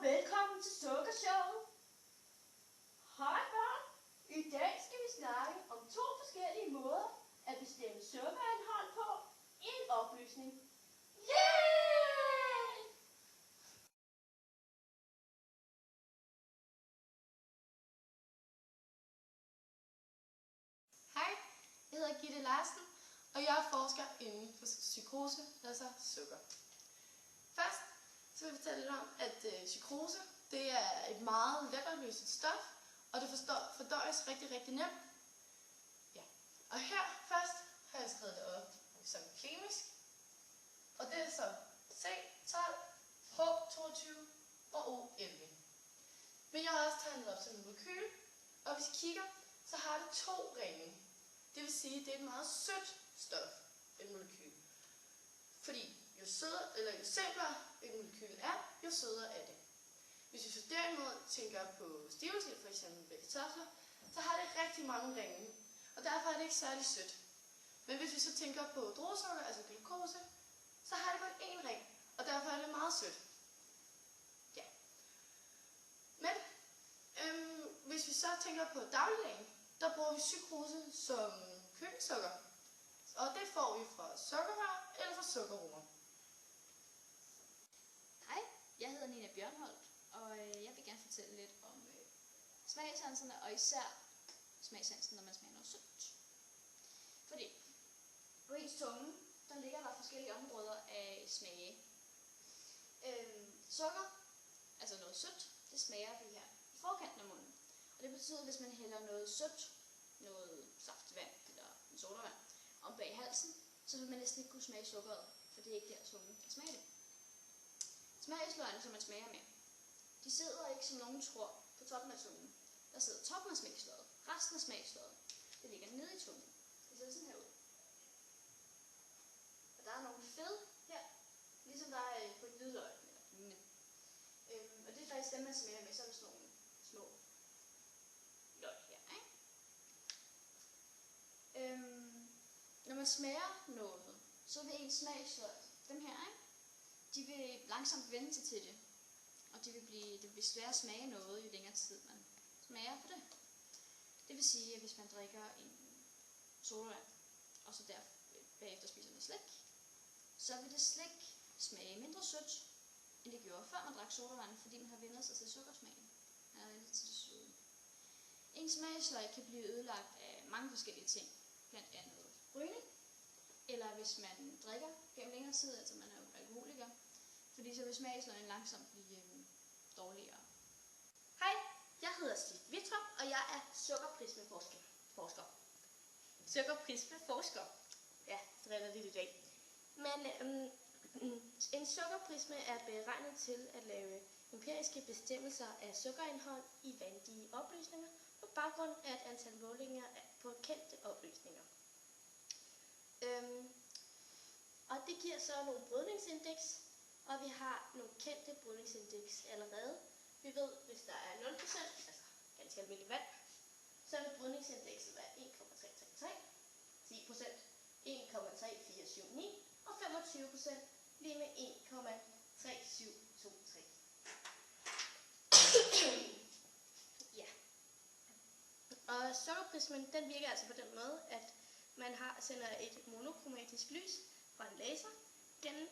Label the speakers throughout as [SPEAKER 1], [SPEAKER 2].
[SPEAKER 1] og velkommen til Sukkershowet. Hej børn, i dag skal vi snakke om 2 forskellige måder at bestemme sukkerindhold på i en opløsning. Yeah!
[SPEAKER 2] Hej, jeg hedder Gitte Larsen, og jeg er forsker inden for psykose, altså sukker. Først så vil jeg fortælle lidt om, at psykose det er et meget letopløseligt stof, og det fordøjes rigtig nemt. Ja. Og her først har jeg skrevet det op som kemisk, og det er så C12, H22 og O11. Men jeg har også tegnet op som en molekyl, og hvis I kigger, så har det 2 ringe. Det vil sige, at det er et meget sødt stof, et molekyl. Fordi jo simplere et molekyl er, jo sødere er det. Hvis vi så derimod tænker på stivelse, f.eks. ved kartofler, så har det rigtig mange ringe, og derfor er det ikke særlig sødt. Men hvis vi så tænker på druesukker, altså glukose, så har det kun 1 ring, og derfor er det meget sødt. Ja. Men hvis vi så tænker på dagligdagen, der bruger vi sukrose som køkkensukker. Og det får vi fra sukkerrør eller fra sukkerroer.
[SPEAKER 3] Hej, jeg hedder Nina Bjørnholt, og jeg vil gerne fortælle lidt om smagssanserne, og især smagssansen, når man smager noget sødt. Fordi på ens tunge, der ligger der forskellige områder af smage. Sukker, altså noget sødt, det smager vi her i forkanten af munden. Og det betyder, at hvis man hælder noget sødt, noget saftvand eller en sodavand, om bag halsen, så vil man næsten ikke kunne smage sukkeret, for det er ikke der, tungen kan smage det. Smagsløgene, som man smager med, de sidder ikke, som nogen tror, på toppen af tungen. Der sidder toppen af smagsløget. Resten af smagsløget, det ligger nede i tungen. Det ser sådan her ud. Og der er nogle fed her, ligesom der er på et hvidløg eller lignende. Og det er faktisk dem, man smager med, så er der sådan nogle små løg her, ikke? Når man smager noget, så vil ens smagsløg, dem her, ikke? De vil langsomt vende sig til det. Og det vil blive svært at smage noget, jo længere tid man smager på det. Det vil sige, at hvis man drikker en sodavand, og så bagefter spiser noget slik, så vil det slik smage mindre sødt, end det gjorde før man drak sodavand, fordi man har vendt sig til sukkersmagen. Man har vendt til det søde. En smagsløg kan blive ødelagt af mange forskellige ting, blandt andet rygning, eller hvis man drikker gennem længere tid, altså man er jo alkoholiker, fordi så vil smagsløgene langsomt blive dårligere.
[SPEAKER 1] Hej, jeg hedder Stig Wittrup, og jeg er sukkerprismeforsker. Sukkerprismeforsker. Ja, driller lidt i dag. Men en sukkerprisme er beregnet til at lave empiriske bestemmelser af sukkerindhold i vandige opløsninger på baggrund af et antal målinger på kendte opløsninger. Og det giver så nogle brydningsindeks, og vi har nogle kendte brydningsindeks allerede. Vi ved, hvis der er 0%, altså ganske almindelig vand, så vil brydningsindekset være 1,333, 10% 1,3479 og 25% lige med 1,3723. Ja. Og sukkerprismen, den virker altså på den måde, at man sender et monokromatisk lys fra en laser gennem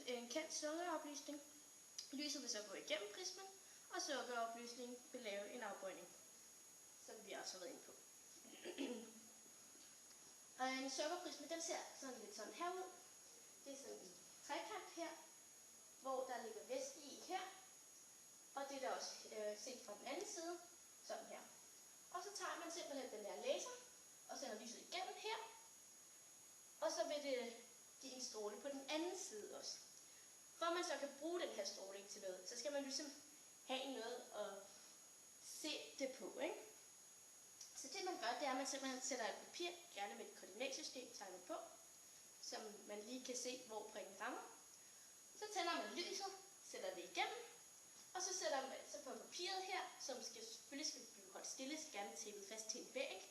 [SPEAKER 1] en kendt sukkeropløsning. Lyset vil så gå igennem prismen, og sukkeropløsningen vil lave en afbrødning, som vi også har været inde på. Og en sukkerprisme, den ser sådan lidt sådan her ud. Det er sådan en trekant her, hvor der ligger væske i her, og det er der også set fra den anden side, sådan her. Og så tager man simpelthen den der laser, og sender lyset igennem her, og så vil det give en stråle på den anden side også. For at man så kan bruge den her stråling til noget, så skal man ligesom have noget at se det på, ikke? Så det man gør, det er, at man simpelthen sætter et papir, gerne med et koordinatsystem tegnet på, som man lige kan se, hvor prikken rammer. Så tænder man lyset, sætter det igennem, og så sætter man så på papiret her, som selvfølgelig skal blive holdt stille, skal gerne tæppet fast til en væg,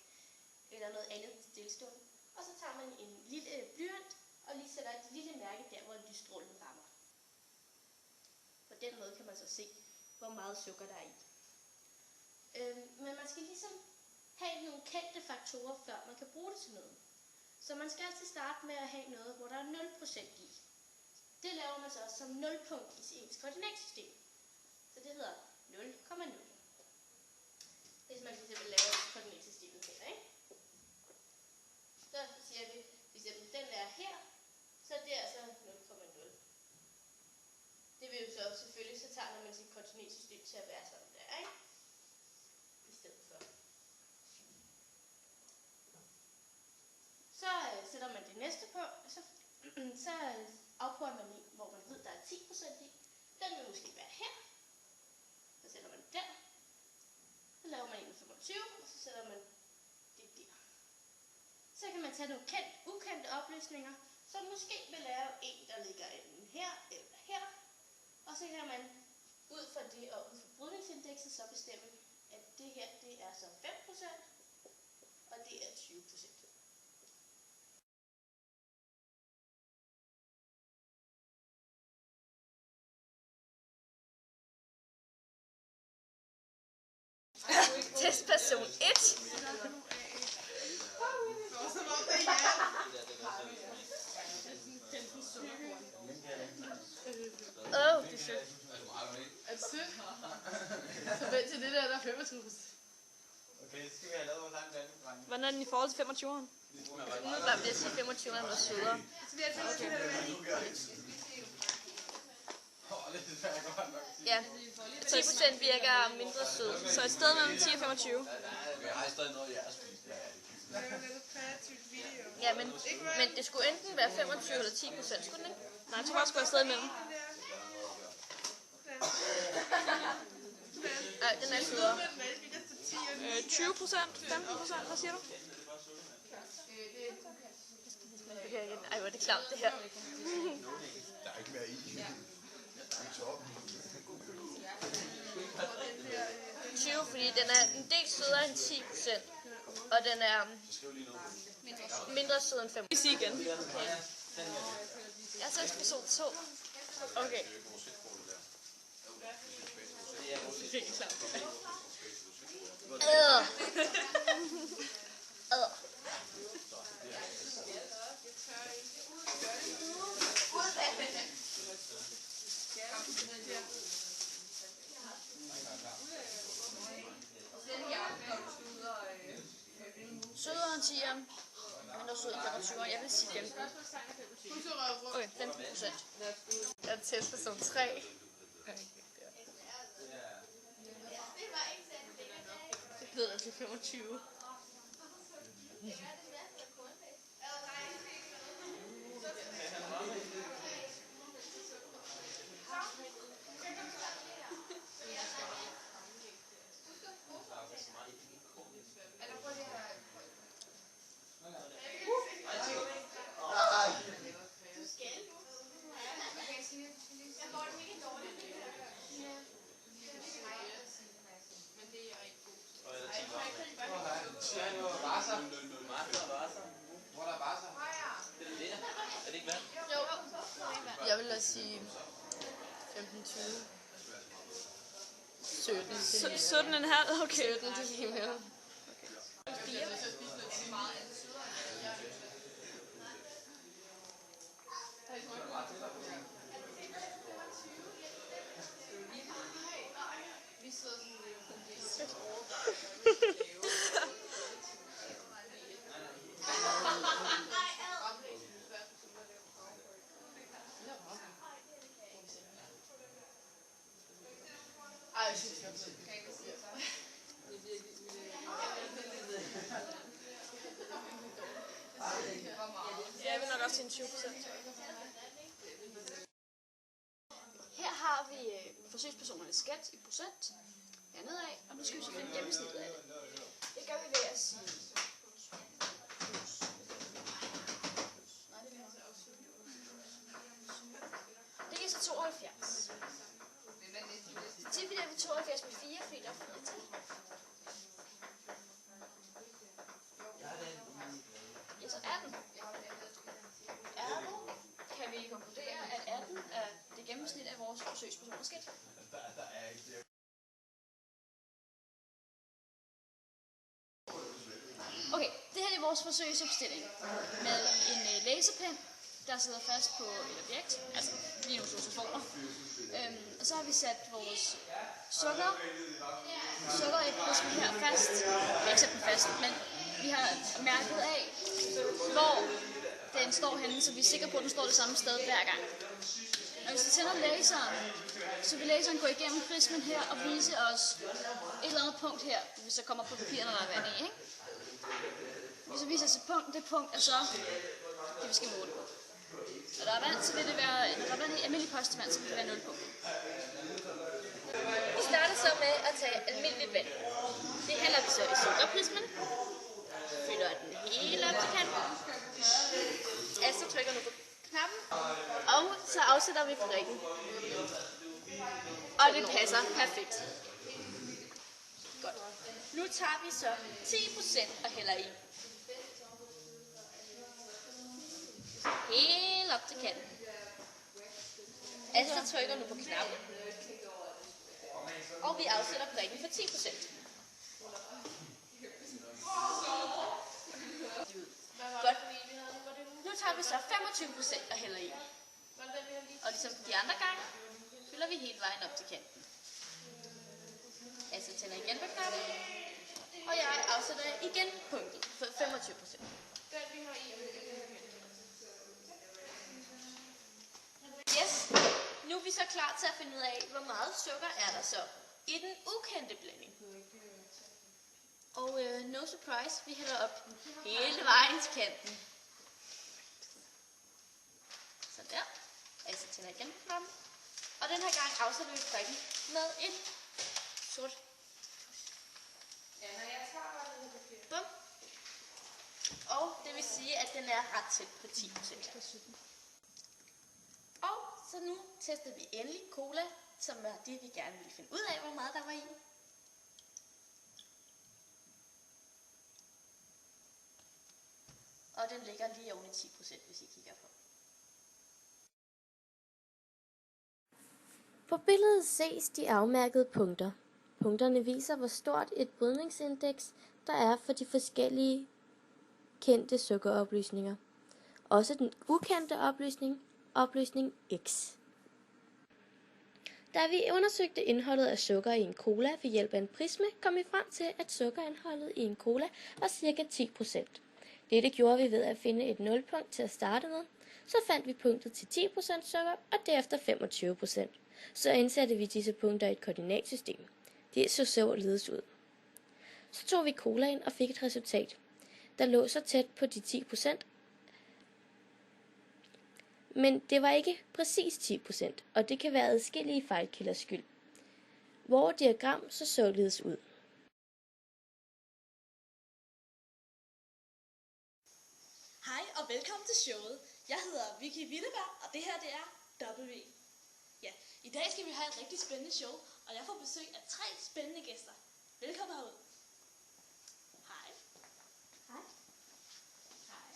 [SPEAKER 1] eller noget andet stillestående. Og så tager man en lille blyant, og lige sætter et lille mærke der, hvor lysstrålen rammer. På den måde kan man så se, hvor meget sukker der er i. Men man skal ligesom have nogle kendte faktorer, før man kan bruge det til noget. Så man skal altid starte med at have noget, hvor der er 0% i. Det laver man så også som nulpunkt i ens koordinatsystem. Så det hedder 0,0. Hvis man fx laver koordinatsystemet her, ikke? Så siger vi, hvis den er her, så er det altså 0,0. Det vil jo så selvfølgelig, så tager man sit koordinatsystem til at være sådan der, ikke? I stedet for. Så sætter man det næste på, og så afprøver man en, hvor man ved, der er 10% i. Den vil måske være her. Så sætter man der. Så laver man en med 25, og så sætter man det der. Så kan man tage nogle ukendte opløsninger, som måske vil lave en, der ligger enten her eller her. Og så kan man ud fra det og ud fra brydningsindekset så bestemme, at det her det er så 5%, og det er 20%.
[SPEAKER 3] Testperson 1.
[SPEAKER 2] Det er sødt. Er det sødt? Så vent til det der er 25.
[SPEAKER 4] Okay, så skal vi have lavet vores egen blanding, drenge.
[SPEAKER 3] Hvordan er den i forhold til 25'eren?
[SPEAKER 1] Umiddelbart vil jeg sige 25 er noget sødere. Ja, 10% virker mindre sød.
[SPEAKER 3] Så et sted mellem 10 og 25.
[SPEAKER 4] Jeg har stadig noget, jeg har spist.
[SPEAKER 1] Ja, men det skulle enten være 25 eller 10%, skulle den ikke?
[SPEAKER 3] Nej, jeg tror også, gå et sted imellem.
[SPEAKER 1] Nej, den er sødere.
[SPEAKER 3] 20%, 15%, hvad siger du?
[SPEAKER 1] Ej, hvor er det klamt det her.
[SPEAKER 4] Der er ikke mere i.
[SPEAKER 1] 20, fordi den er en del sødere end 10%, og den er mindre sød end 5%.
[SPEAKER 3] Vi siger igen.
[SPEAKER 1] Jeg er testperson 2.
[SPEAKER 3] Okay.
[SPEAKER 1] Sødere end 10'eren, mindre sød end 25'eren. Jeg vil sige 15. Okay, 15%. Jeg er testperson 3. Det hedder til 25. Jeg vil da sige 15-20. 17.
[SPEAKER 3] 17,5, okay.
[SPEAKER 1] 17 til himmel.
[SPEAKER 3] Ja, jeg vil nok også til en 20%.
[SPEAKER 1] Her har vi forsøgspersonernes skat i procent hernede af, og nu skal vi så finde gennemsnittet af det. Det gør vi ved at sige det giver så 72. Så dividerer vi 72 med 4, fordi der er 4 til. Ja, så 18. Ergo kan vi konkludere, at 18 er det gennemsnit af vores forsøgspersoners skat.
[SPEAKER 3] vores forsøgsopstilling med en laserpen, der sidder fast på et objekt, altså lige nogle sosofoner. Og så har vi sat vores sukker i prismen her fast. Ikke sat den fast, men vi har mærket af, hvor den står henne, så vi er sikre på, at den står det samme sted hver gang. Når vi så tænder laseren, så vil laseren gå igennem prismen her og vise os et eller andet punkt her, hvis så kommer på papir, når der er vand i, ikke? Hvis så viser os et punkt, det punkt er så det, vi skal måle på. Når der er vand, så vil det være, når der er vand i almindelig postevand, så vil det være 0 punkt.
[SPEAKER 1] Vi starter så med at tage almindeligt vand. Det hælder vi så i sukkerprismen. Fylder den hele op til kanten. Altså trykker nu på knappen. Og så afsætter vi prikken. Og det passer perfekt. Godt. Nu tager vi så 10% og hælder i. Helt op til kanten. Altså trykker nu på knappen. Og vi afsætter prikken for 10%. Godt. Nu tager vi så 25% og hælder i. Og ligesom de andre gange, fylder vi hele vejen op til kanten. Altså tænder igen på knappen. Og jeg afsætter igen punktet for 25%. Yes. Nu er vi så klar til at finde ud af, hvor meget sukker er der så i den ukendte blanding. Og no surprise, vi hælder op hele vejen til kanten. Så der. Altså tænder igen på knappen. Og den her gang afsætter vi prikken med et sort. Bum. Og det vil sige, at den er ret tæt på 10%. Og så nu tester vi endelig cola, som er det, vi gerne vil finde ud af, hvor meget der var i. Og den ligger lige oven i 10%, hvis I kigger på.
[SPEAKER 5] På billedet ses de afmærkede punkter. Punkterne viser, hvor stort et brydningsindeks der er for de forskellige kendte sukkeropløsninger. Også den ukendte opløsning X. Da vi undersøgte indholdet af sukker i en cola ved hjælp af en prisme, kom vi frem til, at sukkerindholdet i en cola var ca. 10%. Dette gjorde vi ved at finde et nulpunkt til at starte med. Så fandt vi punktet til 10% sukker og derefter 25%. Så indsatte vi disse punkter i et koordinatsystem. Det så således ud. Så tog vi colaen og fik et resultat, der lå så tæt på de 10%. Men det var ikke præcis 10%, og det kan være adskillige fejlkilders skyld. Vores diagram så således ud.
[SPEAKER 3] Hej og velkommen til showet. Jeg hedder Vicky Willeberg, og det her det er W. Ja, i dag skal vi have et rigtig spændende show, og jeg får besøg af 3 spændende gæster. Velkommen herud. Hej.
[SPEAKER 1] Hej.
[SPEAKER 3] Hej.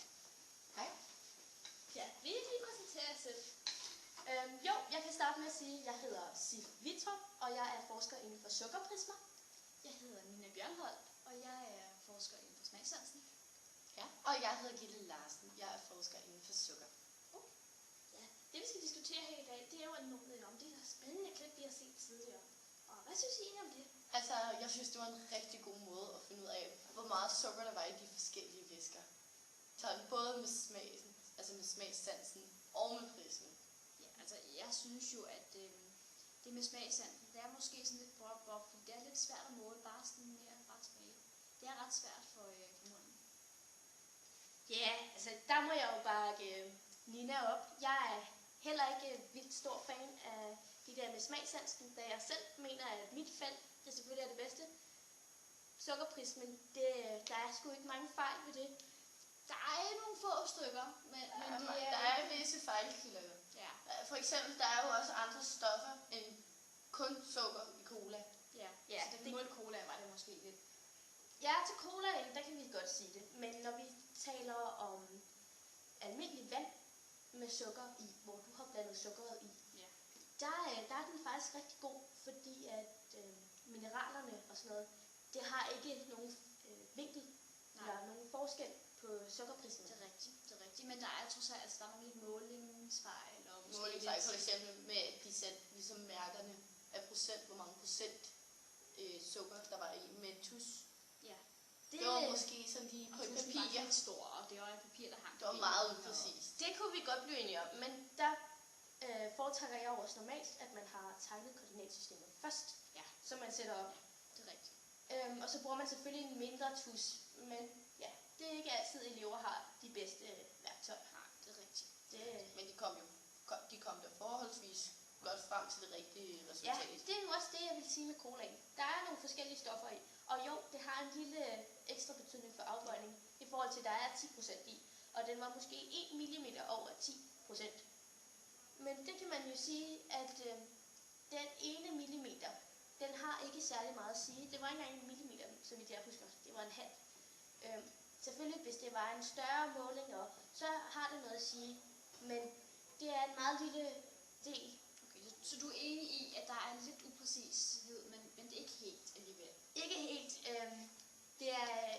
[SPEAKER 2] Hej.
[SPEAKER 3] Ja, vil I lige præsentere jer selv?
[SPEAKER 1] Jo, jeg kan starte med at sige, at jeg hedder Sif Wittrup, og jeg er forsker inden for sukkerprismer.
[SPEAKER 3] Jeg hedder Nina Bjørnholt, og jeg er forsker inden for smagssansen.
[SPEAKER 2] Ja. Og jeg hedder Gitte Larsen. Jeg er forsker inden for sukker.
[SPEAKER 3] Ja, det vi skal diskutere her i dag, det er jo om det der spændende klip, vi har set tidligere. Og hvad synes I egentlig om det?
[SPEAKER 2] Altså, jeg synes, det var en rigtig god måde at finde ud af, hvor meget sukker der var i de forskellige væsker. Så både med smagen, altså med smagssansen og med prisen.
[SPEAKER 3] Ja, altså jeg synes jo, at det med smagssansen, det er måske sådan lidt bob, for det er lidt svært at måle bare sådan mere ret smag. Det er ret svært for munden.
[SPEAKER 1] Ja, altså der må jeg jo bakke Nina op. Jeg er heller ikke vildt stor fan af de der med smagssansen, da jeg selv mener, at mit felt, det selvfølgelig er det bedste. Sukkerprismen, der er sgu ikke mange fejl ved det.
[SPEAKER 3] Der er nogle få stykker, men
[SPEAKER 2] Der er visse fejlkilder.
[SPEAKER 3] Ja.
[SPEAKER 2] For eksempel, der er jo også andre stoffer end kun sukker i cola.
[SPEAKER 3] Ja,
[SPEAKER 1] Ja,
[SPEAKER 3] så det mål cola var det måske lidt.
[SPEAKER 1] Ja, til colaen, der kan vi godt sige det. Men når vi taler om almindelig vand med sukker i, hvor du har blandet sukkeret i,
[SPEAKER 3] Ja.
[SPEAKER 1] der er den faktisk rigtig god, fordi at mineralerne og sådan noget, det har ikke nogen vinkel
[SPEAKER 3] Nej.
[SPEAKER 1] eller nogen forskel på sukkerprismen.
[SPEAKER 3] Det er rigtigt. Men der er trods alt, altså, der er nogle lidt målingsfejl. Og måske
[SPEAKER 2] Målingsfejl for
[SPEAKER 3] lidt-
[SPEAKER 2] eksempel med, at de satte ligesom mærkerne af procent, hvor mange procent sukker der var i med en tus.
[SPEAKER 3] Ja.
[SPEAKER 2] Det var måske sådan lige på
[SPEAKER 3] Og
[SPEAKER 2] et
[SPEAKER 3] tusind var
[SPEAKER 2] papir.
[SPEAKER 3] lidt stor, og det var et papir, der hang.
[SPEAKER 2] Det var meget upræcist.
[SPEAKER 1] Det kunne vi godt blive enige om, men der foretrækker jeg jo også normalt, at man har tegnet koordinatsystemet først,
[SPEAKER 3] Ja.
[SPEAKER 1] så man sætter op.
[SPEAKER 3] Det er rigtigt.
[SPEAKER 1] Og så bruger man selvfølgelig en mindre tus, men ja, det er ikke altid elever har de bedste værktøjer.
[SPEAKER 3] Nej, det er rigtigt.
[SPEAKER 1] Det,
[SPEAKER 2] Men de kom der forholdsvis godt frem til det rigtige
[SPEAKER 1] ja,
[SPEAKER 2] resultat.
[SPEAKER 1] det er jo også det, jeg vil sige med colaen. Der er nogle forskellige stoffer i, og jo, det har en lille ekstra betydning for afbøjning i forhold til, at der er 10% i, og den var måske 1 mm over 10%. Men det kan man jo sige, at den ene millimeter, den har ikke særlig meget at sige. Det var ikke engang en millimeter, så vidt jeg husker. Det var en halv. Selvfølgelig, hvis det var en større måling, så har det noget at sige. Men det er en meget lille del.
[SPEAKER 3] Okay, så du er enig i, at der er lidt upræcished, men det er ikke helt alligevel.
[SPEAKER 1] Ikke helt. Det er,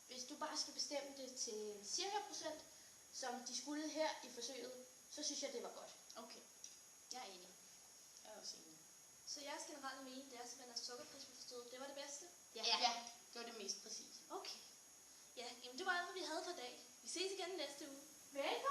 [SPEAKER 1] hvis du bare skal bestemme det til cirka procent, som de skulle her i forsøget, så synes jeg, det var godt.
[SPEAKER 3] Okay, jeg er enig.
[SPEAKER 2] Jeg er også enig.
[SPEAKER 1] Så jeres generelle mening, det er simpelthen, at sukkerprismen forstået, det var det bedste?
[SPEAKER 2] Ja, det var det mest præcise.
[SPEAKER 1] Okay. Ja, jamen det var alt, hvad vi havde for i dag. Vi ses igen næste uge. Velkommen.